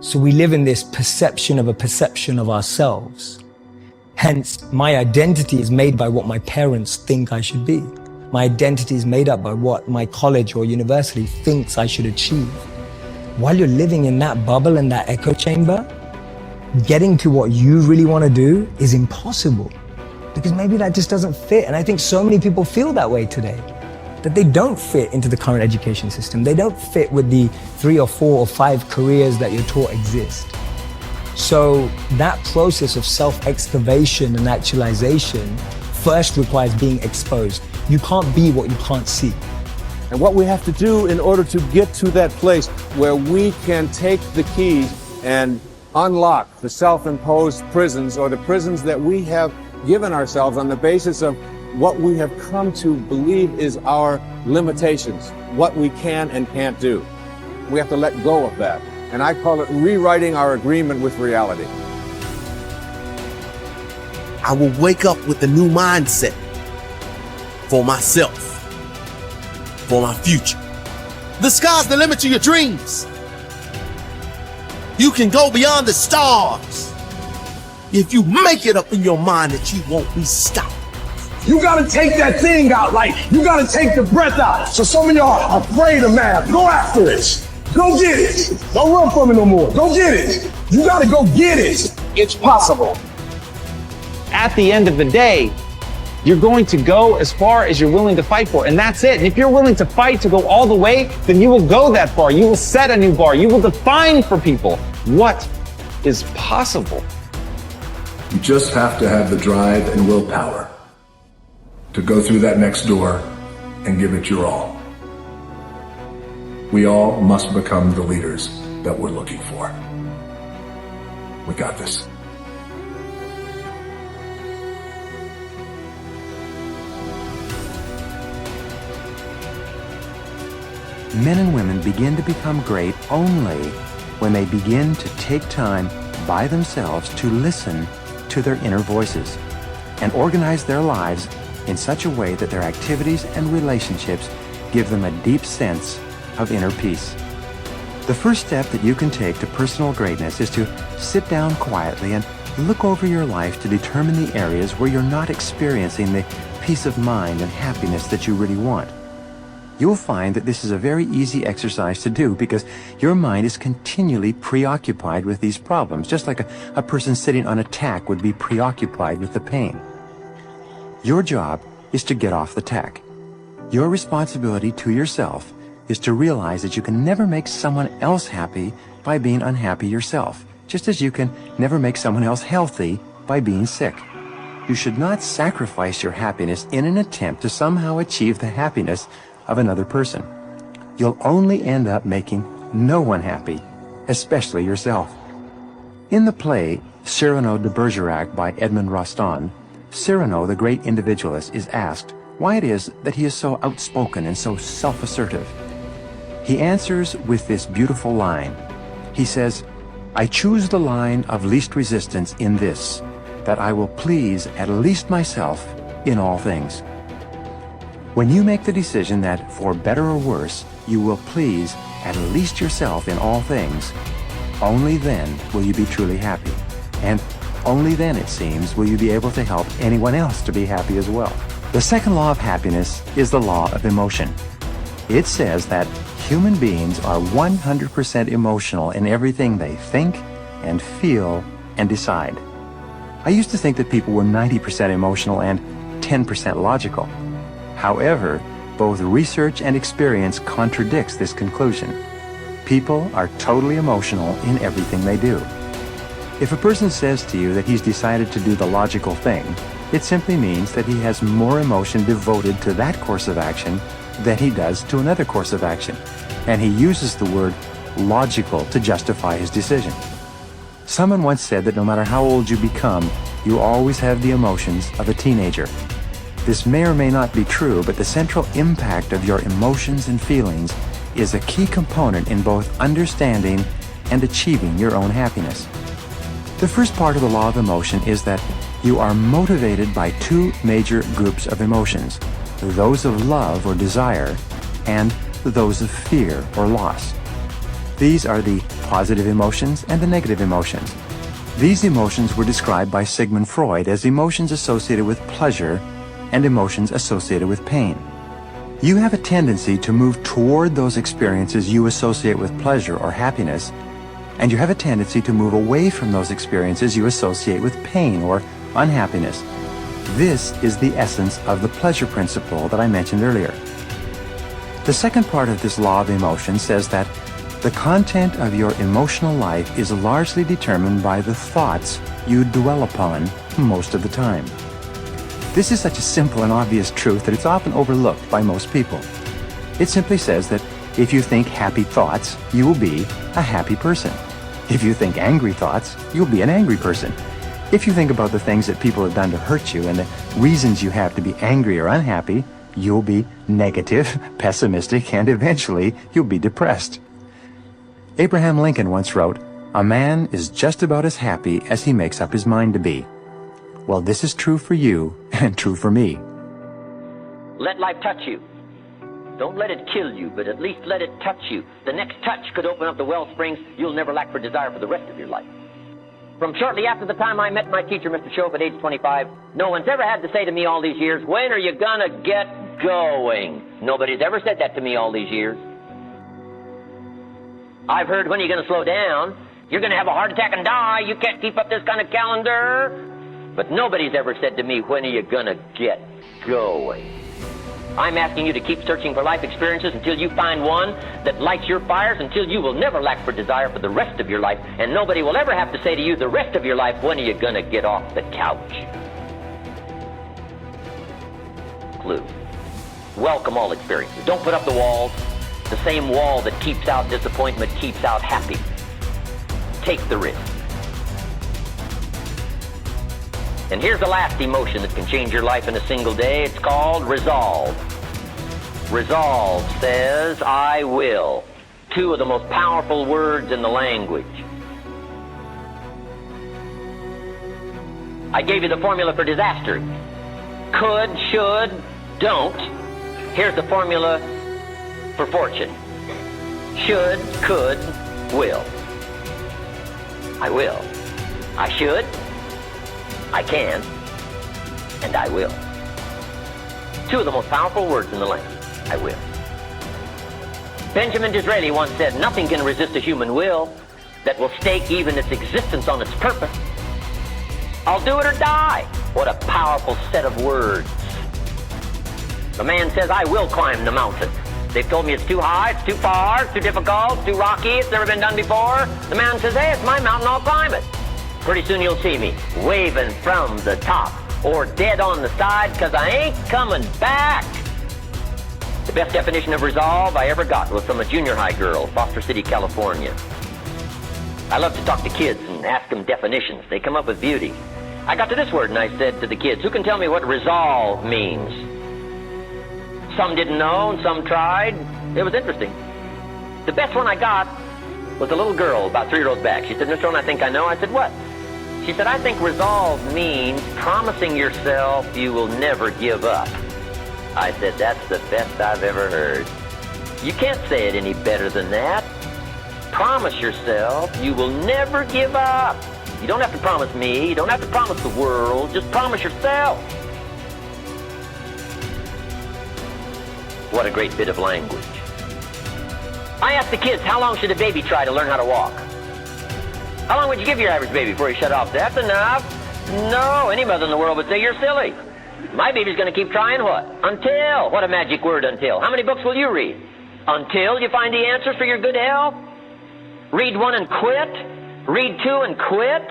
So we live in this perception of a perception of ourselves. Hence, my identity is made by what my parents think I should be. My identity is made up by what my college or university thinks I should achieve. While you're living in that bubble and that echo chamber, getting to what you really want to do is impossible, because maybe that just doesn't fit. And I think so many people feel that way today, that they don't fit into the current education system. They don't fit with the 3 or 4 or 5 careers that you're taught exist. So that process of self-excavation and actualization first requires being exposed. You can't be what you can't see. And what we have to do in order to get to that place where we can take the keys and unlock the self-imposed prisons, or the prisons that we have given ourselves on the basis of what we have come to believe is our limitations, what we can and can't do. We have to let go of that. And I call it rewriting our agreement with reality. I will wake up with a new mindset for myself, for my future. The sky's the limit to your dreams. You can go beyond the stars if you make it up in your mind that you won't be stopped. You gotta take that thing out, like you gotta take the breath out. So some of y'all are afraid of math. Go after it. Go get it. Don't run from it no more. Go get it. You gotta go get it. It's possible. At the end of the day, you're going to go as far as you're willing to fight for, and that's it. And if you're willing to fight to go all the way, then you will go that far. You will set a new bar. You will define for people what is possible. You just have to have the drive and willpower to go through that next door and give it your all. We all must become the leaders that we're looking for. We got this. Men and women begin to become great only when they begin to take time by themselves to listen to their inner voices and organize their lives in such a way that their activities and relationships give them a deep sense of inner peace. The first step that you can take to personal greatness is to sit down quietly and look over your life to determine the areas where you're not experiencing the peace of mind and happiness that you really want. You'll find that this is a very easy exercise to do because your mind is continually preoccupied with these problems, just like a person sitting on a tack would be preoccupied with the pain. Your job is to get off the tack. Your responsibility to yourself is to realize that you can never make someone else happy by being unhappy yourself, just as you can never make someone else healthy by being sick. You should not sacrifice your happiness in an attempt to somehow achieve the happiness of another person. You'll only end up making no one happy, especially yourself. In the play Cyrano de Bergerac by Edmond Rostand, Cyrano, the great individualist, is asked why it is that he is so outspoken and so self-assertive. He answers with this beautiful line. He says, "I choose the line of least resistance in this, that I will please at least myself in all things." When you make the decision that, for better or worse, you will please at least yourself in all things, only then will you be truly happy. And only then, it seems, will you be able to help anyone else to be happy as well. The second law of happiness is the law of emotion. It says that human beings are 100% emotional in everything they think and feel and decide. I used to think that people were 90% emotional and 10% logical. However, both research and experience contradicts this conclusion. People are totally emotional in everything they do. If a person says to you that he's decided to do the logical thing, it simply means that he has more emotion devoted to that course of action than he does to another course of action, and he uses the word logical to justify his decision. Someone once said that no matter how old you become, you always have the emotions of a teenager. This may or may not be true, but the central impact of your emotions and feelings is a key component in both understanding and achieving your own happiness. The first part of the law of emotion is that you are motivated by two major groups of emotions, those of love or desire, and those of fear or loss. These are the positive emotions and the negative emotions. These emotions were described by Sigmund Freud as emotions associated with pleasure and emotions associated with pain. You have a tendency to move toward those experiences you associate with pleasure or happiness, and you have a tendency to move away from those experiences you associate with pain or unhappiness. This is the essence of the pleasure principle that I mentioned earlier. The second part of this law of emotion says that the content of your emotional life is largely determined by the thoughts you dwell upon most of the time. This is such a simple and obvious truth that it's often overlooked by most people. It simply says that if you think happy thoughts, you will be a happy person. If you think angry thoughts, you'll be an angry person. If you think about the things that people have done to hurt you and the reasons you have to be angry or unhappy, you'll be negative, pessimistic, and eventually you'll be depressed. Abraham Lincoln once wrote, "A man is just about as happy as he makes up his mind to be." Well, this is true for you and true for me. Let life touch you. Don't let it kill you, but at least let it touch you. The next touch could open up the well springs you'll never lack for desire for the rest of your life. From shortly after the time I met my teacher, Mr. Shope, at age 25, no one's ever had to say to me all these years, "When are you gonna get going?" Nobody's ever said that to me all these years. I've heard, "When are you gonna slow down? You're gonna have a heart attack and die. You can't keep up this kind of calendar." But nobody's ever said to me, "When are you gonna get going?" I'm asking you to keep searching for life experiences until you find one that lights your fires, until you will never lack for desire for the rest of your life, and nobody will ever have to say to you the rest of your life, "When are you gonna get off the couch?" Clue. Welcome all experiences. Don't put up the walls. The same wall that keeps out disappointment keeps out happy. Take the risk. And here's the last emotion that can change your life in a single day. It's called resolve. Resolve says, "I will." Two of the most powerful words in the language. I gave you the formula for disaster. Could, should, don't. Here's the formula for fortune. Should, could, will. I will. I should. I can, and I will. Two of the most powerful words in the language. I will. Benjamin Disraeli once said, "Nothing can resist a human will that will stake even its existence on its purpose." I'll do it or die. What a powerful set of words. The man says, "I will climb the mountain." They've told me it's too high, it's too far, it's too difficult, it's too rocky, it's never been done before. The man says, "Hey, it's my mountain, I'll climb it." Pretty soon you'll see me waving from the top or dead on the side, 'cause I ain't coming back. The best definition of resolve I ever got was from a junior high girl, Foster City, California. I love to talk to kids and ask them definitions. They come up with beauty. I got to this word and I said to the kids, "Who can tell me what resolve means?" Some didn't know and some tried. It was interesting. The best one I got was a little girl about 3 rows back. She said, "Mr. Rohn, I think I know." I said, "What?" She said, "I think resolve means promising yourself you will never give up." I said, "That's the best I've ever heard. You can't say it any better than that. Promise yourself you will never give up. You don't have to promise me. You don't have to promise the world. Just promise yourself." What a great bit of language. I asked the kids, how long should a baby try to learn how to walk? How long would you give your average baby before he shut off? That's enough. No, any mother in the world would say you're silly. My baby's going to keep trying what? Until. What a magic word, until. How many books will you read? Until you find the answers for your good health? Read 1 and quit? Read 2 and quit?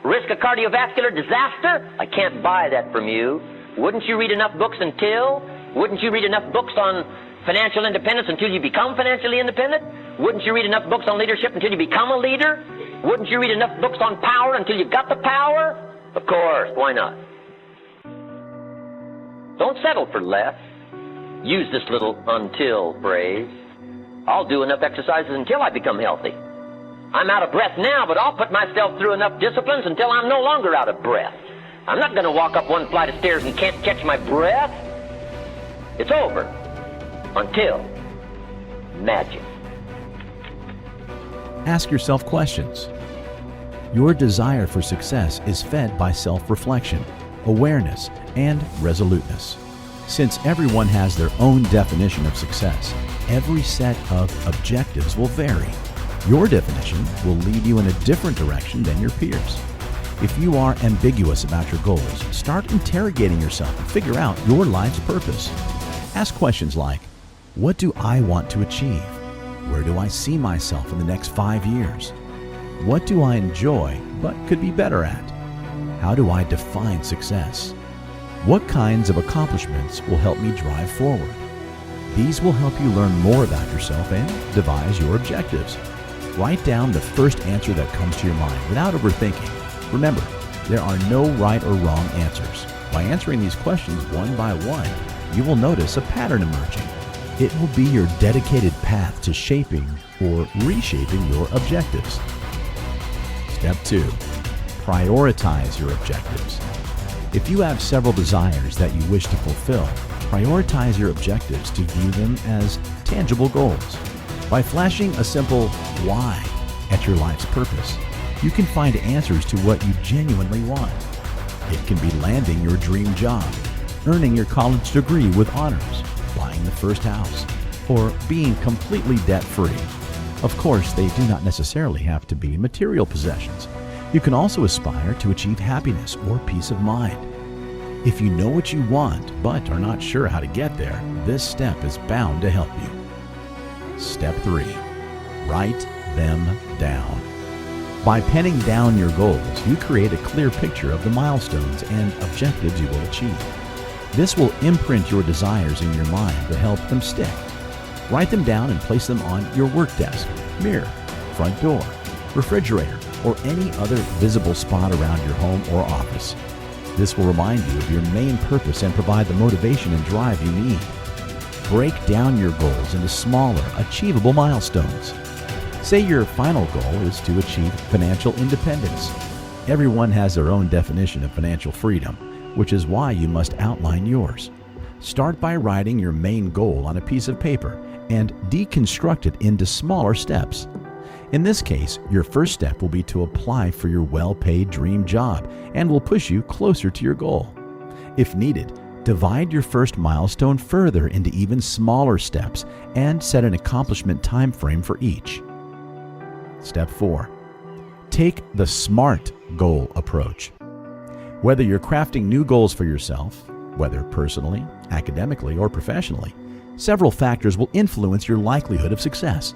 Risk a cardiovascular disaster? I can't buy that from you. Wouldn't you read enough books until? Wouldn't you read enough books on financial independence until you become financially independent? Wouldn't you read enough books on leadership until you become a leader? Wouldn't you read enough books on power until you got the power? Of course, why not? Don't settle for less. Use this little until phrase. I'll do enough exercises until I become healthy. I'm out of breath now, but I'll put myself through enough disciplines until I'm no longer out of breath. I'm not going to walk up 1 flight of stairs and can't catch my breath. It's over. Until magic. Ask yourself questions. Your desire for success is fed by self-reflection, awareness, and resoluteness. Since everyone has their own definition of success, every set of objectives will vary. Your definition will lead you in a different direction than your peers. If you are ambiguous about your goals, start interrogating yourself and figure out your life's purpose. Ask questions like, what do I want to achieve? Where do I see myself in the next 5 years? What do I enjoy but could be better at? How do I define success? What kinds of accomplishments will help me drive forward? These will help you learn more about yourself and devise your objectives. Write down the first answer that comes to your mind without overthinking. Remember, there are no right or wrong answers. By answering these questions one by one, you will notice a pattern emerging. It will be your dedicated path to shaping or reshaping your objectives. Step 2. Prioritize your objectives. If you have several desires that you wish to fulfill, prioritize your objectives to view them as tangible goals. By flashing a simple why at your life's purpose, you can find answers to what you genuinely want. It can be landing your dream job, earning your college degree with honors, buying the first house, or being completely debt-free. Of course, they do not necessarily have to be material possessions. You can also aspire to achieve happiness or peace of mind. If you know what you want but are not sure how to get there, this step is bound to help you. Step 3. Write them down. By penning down your goals, you create a clear picture of the milestones and objectives you will achieve. This will imprint your desires in your mind to help them stick. Write them down and place them on your work desk, mirror, front door, refrigerator, or any other visible spot around your home or office. This will remind you of your main purpose and provide the motivation and drive you need. Break down your goals into smaller, achievable milestones. Say your final goal is to achieve financial independence. Everyone has their own definition of financial freedom, which is why you must outline yours. Start by writing your main goal on a piece of paper and deconstruct it into smaller steps. In this case, your first step will be to apply for your well-paid dream job and will push you closer to your goal. If needed, divide your first milestone further into even smaller steps and set an accomplishment time frame for each. Step 4. Take the SMART goal approach. Whether you're crafting new goals for yourself, whether personally, academically, or professionally, several factors will influence your likelihood of success.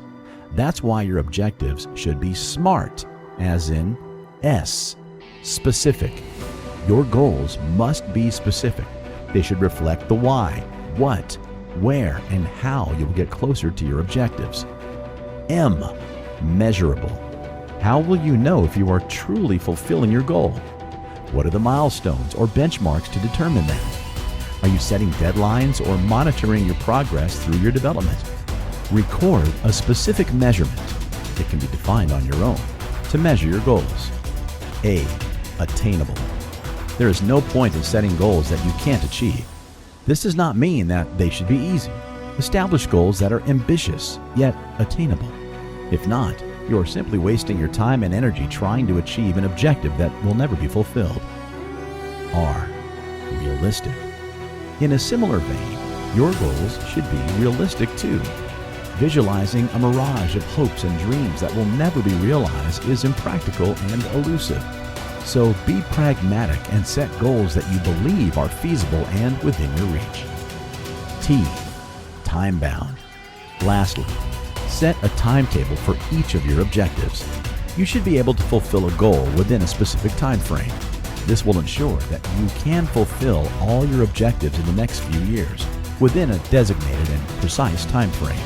That's why your objectives should be SMART, as in S, specific. Your goals must be specific. They should reflect the why, what, where, and how you will get closer to your objectives. M, measurable. How will you know if you are truly fulfilling your goal? What are the milestones or benchmarks to determine that? Are you setting deadlines or monitoring your progress through your development? Record a specific measurement. It can be defined on your own to measure your goals. A, attainable. There is no point in setting goals that you can't achieve. This does not mean that they should be easy. Establish goals that are ambitious yet attainable. If not, you are simply wasting your time and energy trying to achieve an objective that will never be fulfilled. R, realistic. In a similar vein, your goals should be realistic too. Visualizing a mirage of hopes and dreams that will never be realized is impractical and elusive. So be pragmatic and set goals that you believe are feasible and within your reach. T, time-bound. Lastly, set a timetable for each of your objectives. You should be able to fulfill a goal within a specific time frame. This will ensure that you can fulfill all your objectives in the next few years within a designated and precise time frame.